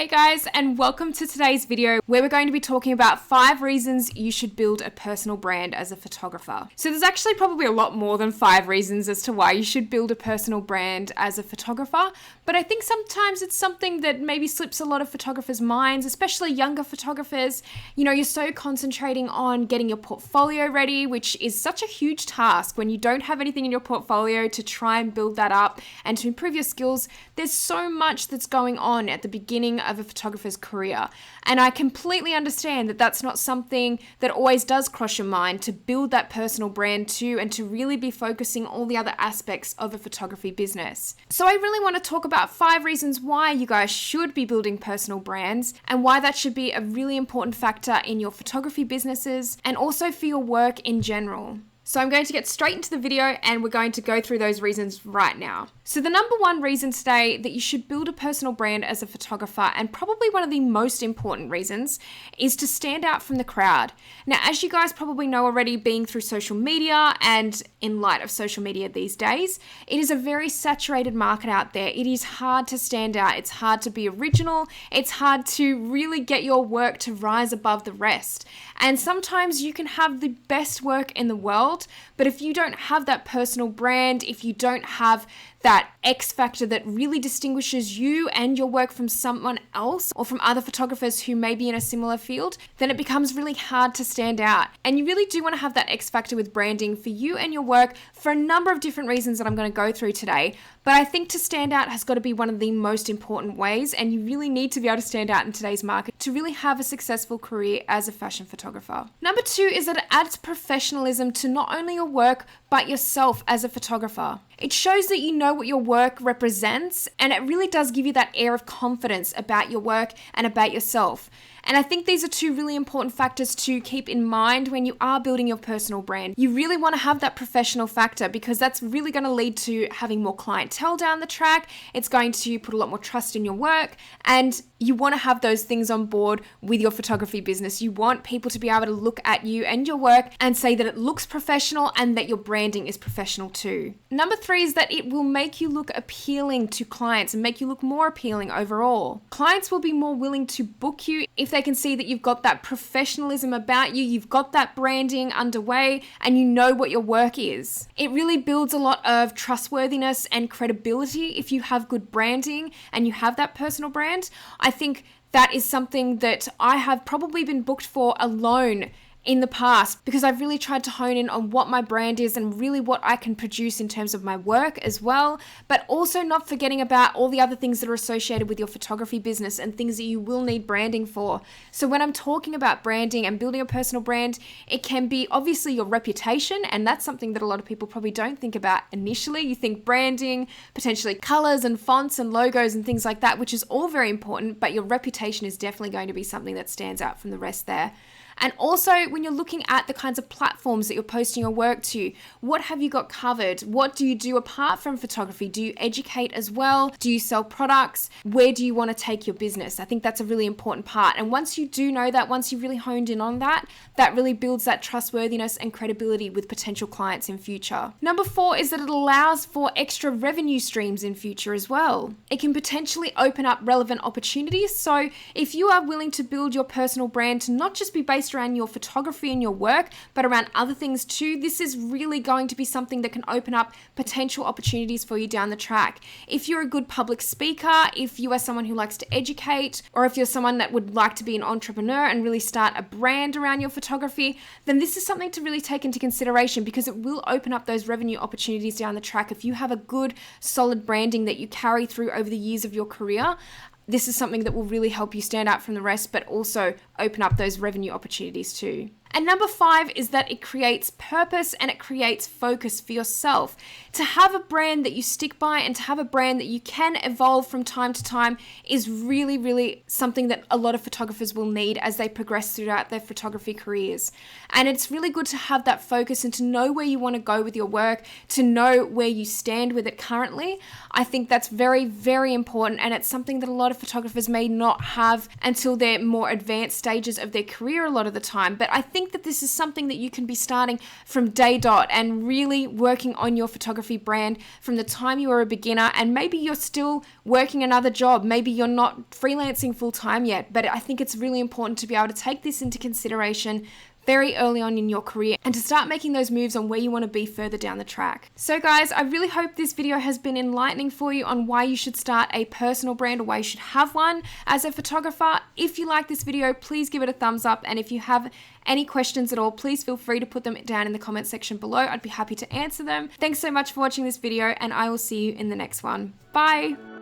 Hey guys, and welcome to today's video where we're going to be talking about 5 reasons you should build a personal brand as a photographer. So there's actually probably a lot more than 5 reasons as to why you should build a personal brand as a photographer, but I think sometimes it's something that maybe slips a lot of photographers' minds, especially younger photographers. You know, you're so concentrating on getting your portfolio ready, which is such a huge task when you don't have anything in your portfolio to try and build that up and to improve your skills. There's so much that's going on at the beginning of a photographer's career. And I completely understand that that's not something that always does cross your mind, to build that personal brand too and to really be focusing all the other aspects of a photography business. So I really want to talk about 5 reasons why you guys should be building personal brands and why that should be a really important factor in your photography businesses and also for your work in general. So I'm going to get straight into the video and we're going to go through those reasons right now. So the number 1 reason today that you should build a personal brand as a photographer, and probably one of the most important reasons, is to stand out from the crowd. Now, as you guys probably know already, being through social media and in light of social media these days, it is a very saturated market out there. It is hard to stand out. It's hard to be original. It's hard to really get your work to rise above the rest. And sometimes you can have the best work in the world, but if you don't have that personal brand, if you don't have that X factor that really distinguishes you and your work from someone else or from other photographers who may be in a similar field, then it becomes really hard to stand out. And you really do want to have that X factor with branding for you and your work for a number of different reasons that I'm going to go through today. But I think to stand out has got to be one of the most important ways, and you really need to be able to stand out in today's market to really have a successful career as a fashion photographer. Number 2 is that it adds professionalism to not only your work, but yourself as a photographer. It shows that you know what your work represents, and it really does give you that air of confidence about your work and about yourself. And I think these are 2 really important factors to keep in mind when you are building your personal brand. You really want to have that professional factor because that's really going to lead to having more clientele down the track. It's going to put a lot more trust in your work, and you want to have those things on board with your photography business. You want people to be able to look at you and your work and say that it looks professional and that your branding is professional too. Number 3 is that it will make you look appealing to clients and make you look more appealing overall. Clients will be more willing to book you if they can see that you've got that professionalism about you, you've got that branding underway, and you know what your work is. It really builds a lot of trustworthiness and credibility if you have good branding and you have that personal brand. I think that is something that I have probably been booked for alone in the past because I've really tried to hone in on what my brand is and really what I can produce in terms of my work as well, but also not forgetting about all the other things that are associated with your photography business and things that you will need branding for. So when I'm talking about branding and building a personal brand, it can be obviously your reputation, and that's something that a lot of people probably don't think about initially. You think branding, potentially colors and fonts and logos and things like that, which is all very important, but your reputation is definitely going to be something that stands out from the rest there. And also when you're looking at the kinds of platforms that you're posting your work to, what have you got covered? What do you do apart from photography? Do you educate as well? Do you sell products? Where do you want to take your business? I think that's a really important part. And once you do know that, once you've really honed in on that, that really builds that trustworthiness and credibility with potential clients in future. Number 4 is that it allows for extra revenue streams in future as well. It can potentially open up relevant opportunities. So if you are willing to build your personal brand to not just be based around your photography and your work, but around other things too, this is really going to be something that can open up potential opportunities for you down the track. If you're a good public speaker, if you are someone who likes to educate, or if you're someone that would like to be an entrepreneur and really start a brand around your photography, then this is something to really take into consideration because it will open up those revenue opportunities down the track. If you have a good, solid branding that you carry through over the years of your career, this is something that will really help you stand out from the rest, but also open up those revenue opportunities too. And number 5 is that it creates purpose and it creates focus for yourself. To have a brand that you stick by and to have a brand that you can evolve from time to time is really, really something that a lot of photographers will need as they progress throughout their photography careers. And it's really good to have that focus and to know where you want to go with your work, to know where you stand with it currently. I think that's very, very important, and it's something that a lot of photographers may not have until they're more advanced stages of their career a lot of the time. But I think think that this is something that you can be starting from day dot and really working on your photography brand from the time you are a beginner, and maybe you're still working another job. Maybe you're not freelancing full time yet, but I think it's really important to be able to take this into consideration very early on in your career and to start making those moves on where you want to be further down the track. So guys, I really hope this video has been enlightening for you on why you should start a personal brand or why you should have one as a photographer. If you like this video, please give it a thumbs up, and if you have any questions at all, please feel free to put them down in the comment section below. I'd be happy to answer them. Thanks so much for watching this video, and I will see you in the next one. Bye!